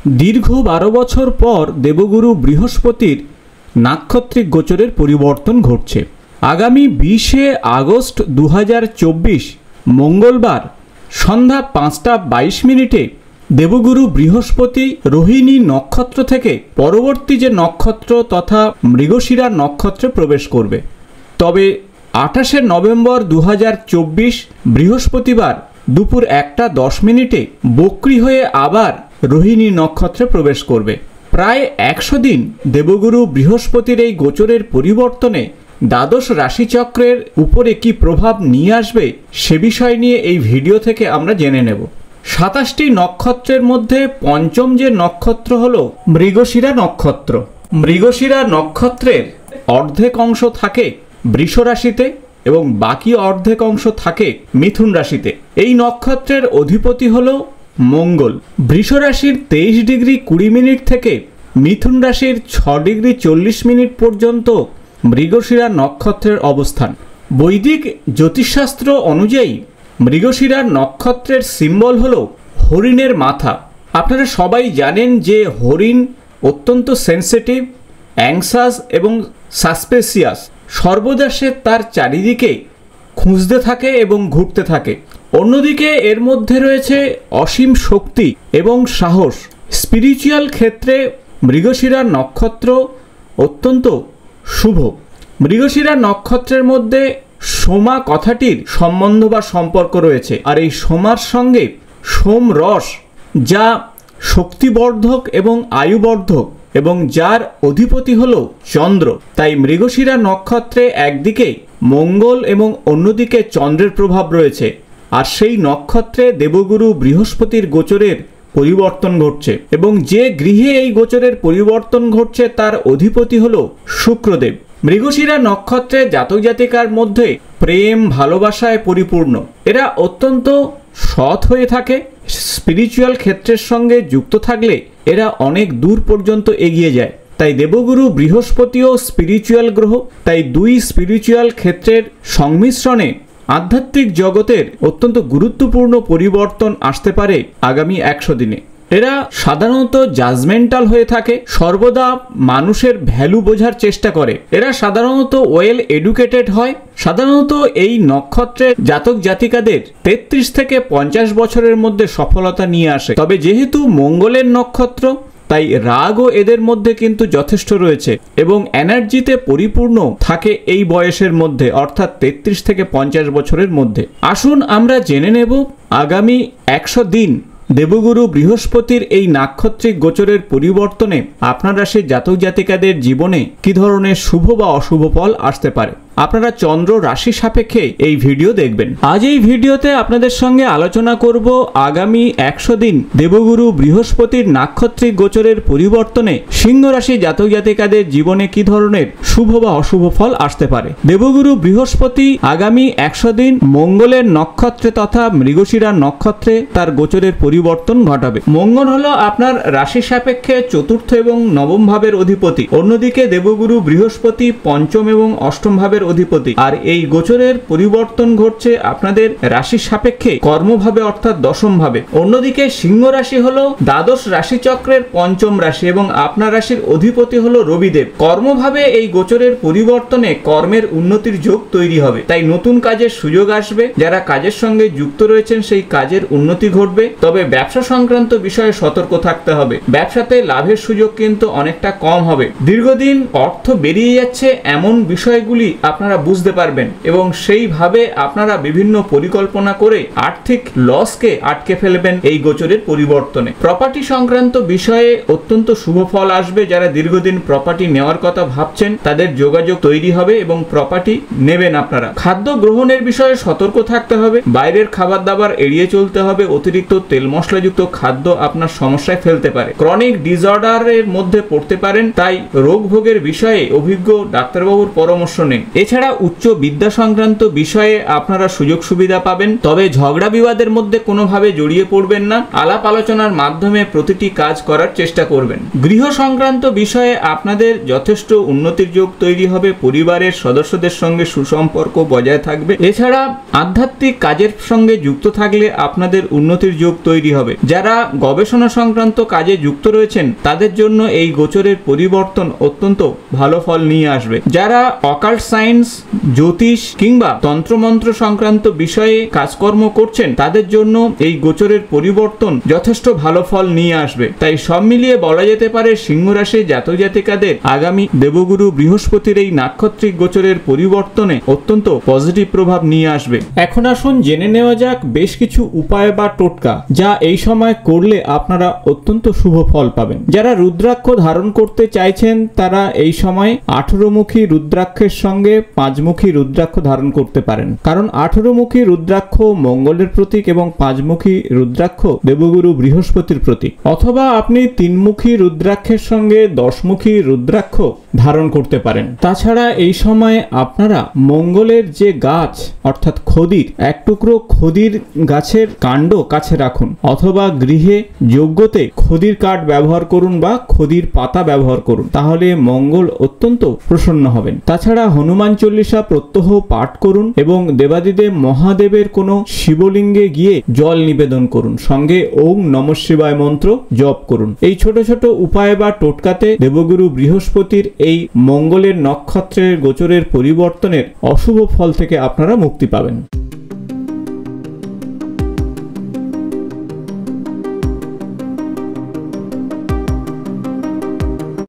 দীর্ঘ 12 বছর পর দেবগুরু বৃহস্পতির নাক্ষত্রিক গোচরের পরিবর্তন ঘটছে। আগামী 20 আগস্ট 2024 মঙ্গলবার সন্ধ্যা 5:22 দেবগুরু বৃহস্পতি রোহিণী নক্ষত্র থেকে পরবর্তী যে নক্ষত্র তথা মৃগশিরা নক্ষত্রে প্রবেশ করবে। তবে 28 নভেম্বর 2024 বৃহস্পতিবার দুপুর 1:10 বক্রী হয়ে আবার রোহিণী নক্ষত্রে প্রবেশ করবে। প্রায় 100 দিন দেবগুরু বৃহস্পতির এই গোচরের পরিবর্তনে দ্বাদশ রাশিচক্রের উপরে কি প্রভাব নিয়ে আসবে সে বিষয় নিয়ে এই ভিডিও থেকে আমরা জেনে নেব। 27টি নক্ষত্রের মধ্যে পঞ্চম যে নক্ষত্র হলো মৃগশিরা নক্ষত্র। মৃগশিরা নক্ষত্রের অর্ধেক অংশ থাকে বৃষ রাশিতে এবং বাকি অর্ধেক অংশ থাকে মিথুন রাশিতে। এই নক্ষত্রের অধিপতি হলো মঙ্গল। বৃষ রাশির 23 ডিগ্রি 20 মিনিট থেকে মিথুন রাশির 6 ডিগ্রি 40 মিনিট পর্যন্ত মৃগশিরা নক্ষত্রের অবস্থান। বৈদিক জ্যোতিষশাস্ত্র অনুযায়ী মৃগশিরা নক্ষত্রের সিম্বল হলো হরিণের মাথা। আপনারা সবাই জানেন যে হরিণ অত্যন্ত সেন্সিটিভ, অ্যাংসাস এবং সাসপেসিয়াস। সর্বদা সে তার চারিদিকে খুঁজতে থাকে এবং ঘুরতে থাকে। অন্যদিকে এর মধ্যে রয়েছে অসীম শক্তি এবং সাহস। স্পিরিচুয়াল ক্ষেত্রে মৃগশিরা নক্ষত্র অত্যন্ত শুভ। মৃগশিরা নক্ষত্রের মধ্যে সোমা কথাটির সম্বন্ধ বা সম্পর্ক রয়েছে। আর এই সোমার সঙ্গে সোম রস, যা শক্তিবর্ধক এবং আয়ুবর্ধক এবং যার অধিপতি হলো চন্দ্র। তাই মৃগশিরা নক্ষত্রে একদিকে মঙ্গল এবং অন্যদিকে চন্দ্রের প্রভাব রয়েছে। আর সেই নক্ষত্রে দেবগুরু বৃহস্পতির গোচরের পরিবর্তন ঘটছে এবং যে গৃহে এই গোচরের পরিবর্তন ঘটছে তার অধিপতি হলো শুক্রদেব। মৃগশিরা নক্ষত্রে জাতক জাতিকার মধ্যে প্রেম ভালোবাসায় পরিপূর্ণ। এরা অত্যন্ত সৎ হয়ে থাকে। স্পিরিচুয়াল ক্ষেত্রের সঙ্গে যুক্ত থাকলে এরা অনেক দূর পর্যন্ত এগিয়ে যায়। তাই দেবগুরু বৃহস্পতিও স্পিরিচুয়াল গ্রহ। তাই দুই স্পিরিচুয়াল ক্ষেত্রের সংমিশ্রণে আধ্যাত্মিক জগতের অত্যন্ত গুরুত্বপূর্ণ পরিবর্তন আসতে পারে আগামী 100 দিনে। এরা সাধারণত জাজমেন্টাল হয়ে থাকে, সর্বদা মানুষের ভ্যালু বোঝার চেষ্টা করে। এরা সাধারণত ওয়েল এডুকেটেড হয়। সাধারণত এই নক্ষত্রের জাতক জাতিকাদের 33 থেকে 50 বছরের মধ্যে সফলতা নিয়ে আসে। তবে যেহেতু মঙ্গলের নক্ষত্র, তাই রাগও এদের মধ্যে কিন্তু যথেষ্ট রয়েছে এবং এনার্জিতে পরিপূর্ণ থাকে এই বয়সের মধ্যে, অর্থাৎ 33 থেকে 50 বছরের মধ্যে। আসুন আমরা জেনে নেব আগামী 100 দিন দেবগুরু বৃহস্পতির এই নাক্ষত্রিক গোচরের পরিবর্তনে আপনার রাশির জাতক জাতিকাদের জীবনে কি ধরনের শুভ বা অশুভ ফল আসতে পারে। আপনারা চন্দ্র রাশি সাপেক্ষে এই ভিডিও দেখবেন। আজ এই ভিডিওতে আপনাদের সঙ্গে আলোচনা করব আগামী 100 দিন দেবগুরু বৃহস্পতির নাক্ষত্রিক গোচরের পরিবর্তনে সিংহ রাশি জাতক জাতিকাদের জীবনে কি ধরনের শুভ বা অশুভ ফল আসতে পারে। দেবগুরু বৃহস্পতি আগামী 100 দিন মঙ্গলের নক্ষত্রে তথা মৃগশিরা নক্ষত্রে তার গোচরের পরিবর্তন ঘটাবে। মঙ্গল হলো আপনার রাশি সাপেক্ষে চতুর্থ এবং নবম ভাবের অধিপতি। অন্যদিকে দেবগুরু বৃহস্পতি পঞ্চম এবং অষ্টম ভাবের অধিপতি। আর এই গোচরের পরিবর্তন ঘটছে আপনাদের রাশি সাপেক্ষে কর্মভাবে অর্থাৎ দশম ভাবে। অন্যদিকে সিংহ রাশি হলো দ্বাদশ রাশিচক্রের পঞ্চম রাশি এবং আপনার রাশির অধিপতি হলো রবিদেব। কর্মভাবে এই গোচরের পরিবর্তনে কর্মের উন্নতির যোগ তৈরি হবে। তাই নতুন কাজের সুযোগ আসবে। যারা কাজের সঙ্গে যুক্ত রয়েছেন সেই কাজের উন্নতি ঘটবে। তবে ব্যবসা সংক্রান্ত বিষয়ে সতর্ক থাকতে হবে। ব্যবসাতে লাভের সুযোগ কিন্তু অনেকটা কম হবে। দীর্ঘদিন অর্থ বেরিয়ে যাচ্ছে এমন বিষয়গুলি আপনারা বুঝতে পারবেন এবং সেইভাবে আপনারা বিভিন্ন পরিকল্পনা করে আর্থিক লসকে আটকে ফেলবেন এই গোচরের পরিবর্তনে। প্রপার্টি সংক্রান্ত বিষয়ে অত্যন্ত শুভ ফল আসবে। যারা দীর্ঘদিন প্রপার্টি নেওয়ার কথা ভাবছেন তাদের যোগাযোগ তৈরি হবে এবং প্রপার্টি নেবেন আপনারা। খাদ্য গ্রহণের বিষয়ে সতর্ক থাকতে হবে। বাইরের খাবার দাবার এড়িয়ে চলতে হবে। অতিরিক্ত তেল মশলাযুক্ত খাদ্য আপনার সমস্যায় ফেলতে পারে। ক্রনিক ডিসঅর্ডারের মধ্যে পড়তে পারেন। তাই রোগ ভোগের বিষয়ে অভিজ্ঞ ডাক্তারবাবুর পরামর্শ নিন। এছাড়া উচ্চ বিদ্যা সংক্রান্ত বিষয়ে আপনারা সুযোগ সুবিধা পাবেন, তবে ঝগড়া বিবাদের মধ্যে কোনোভাবে জড়িয়ে পড়বেন না। আলাপ আলোচনার মাধ্যমে প্রতিটি কাজ করার চেষ্টা করবেন। গৃহ সংক্রান্ত বিষয়ে আপনাদের যথেষ্ট উন্নতির যোগ তৈরি হবে, পরিবারের সদস্যদের সঙ্গে সুসম্পর্ক বজায় থাকবে। এছাড়া আধ্যাত্মিক কাজের সঙ্গে যুক্ত থাকলে আপনাদের উন্নতির যোগ তৈরি হবে। যারা গবেষণা সংক্রান্ত কাজে যুক্ত রয়েছেন তাদের জন্য এই গোচরের পরিবর্তন অত্যন্ত ভালো ফল নিয়ে আসবে। যারা অকাল্ট সায়েন্স, জ্যোতিষ কিংবা তন্ত্রমন্ত্র সংক্রান্ত বিষয়ে কাজকর্ম করছেন তাদের জন্য এই গোচরের পরিবর্তন যথেষ্ট ভালো ফল নিয়ে আসবে। তাই সব মিলিয়ে বলা যেতে পারে সিংহ রাশির জাতক জাতিকাদের আগামী দেবগুরু বৃহস্পতির এই নাক্ষত্রিক গোচরের পরিবর্তনে অত্যন্ত পজিটিভ প্রভাব নিয়ে আসবে। এখন আসুন জেনে নেওয়া যাক বেশ কিছু উপায় বা টোটকা যা এই সময় করলে আপনারা অত্যন্ত শুভ ফল পাবেন। যারা রুদ্রাক্ষ ধারণ করতে চাইছেন তারা এই সময় 18মুখী রুদ্রাক্ষের সঙ্গে 5মুখী রুদ্রাক্ষ ধারণ করতে পারেন, কারণ 18মুখী রুদ্রাক্ষ মঙ্গলের প্রতীক এবং 5মুখী রুদ্রাক্ষ দেবগুরু বৃহস্পতির প্রতীক। অথবা আপনি 3মুখী রুদ্রাক্ষের সঙ্গে 10মুখী রুদ্রাক্ষ ধারণ করতে পারেন। তাছাড়া এই সময় আপনারা মঙ্গলের যে গাছ অর্থাৎ খদির, এক টুকরো খদির গাছের কাণ্ড কাছে রাখুন, অথবা গৃহে যজ্ঞতে খদির কাঠ ব্যবহার করুন বা খদির পাতা ব্যবহার করুন, তাহলে মঙ্গল অত্যন্ত প্রসন্ন হবেন। তাছাড়া হনুমান চল্লিশা প্রত্যহ পাঠ করুন এবং দেবাদিদেব মহাদেবের কোনো শিবলিঙ্গে গিয়ে জল নিবেদন করুন, সঙ্গে ওম নমঃ শিবায় মন্ত্র জপ করুন। এই ছোট ছোট উপায় বা টোটকাতে দেবগুরু বৃহস্পতির এই মঙ্গলের নক্ষত্রের গোচরের পরিবর্তনের অশুভ ফল থেকে আপনারা মুক্তি পাবেন।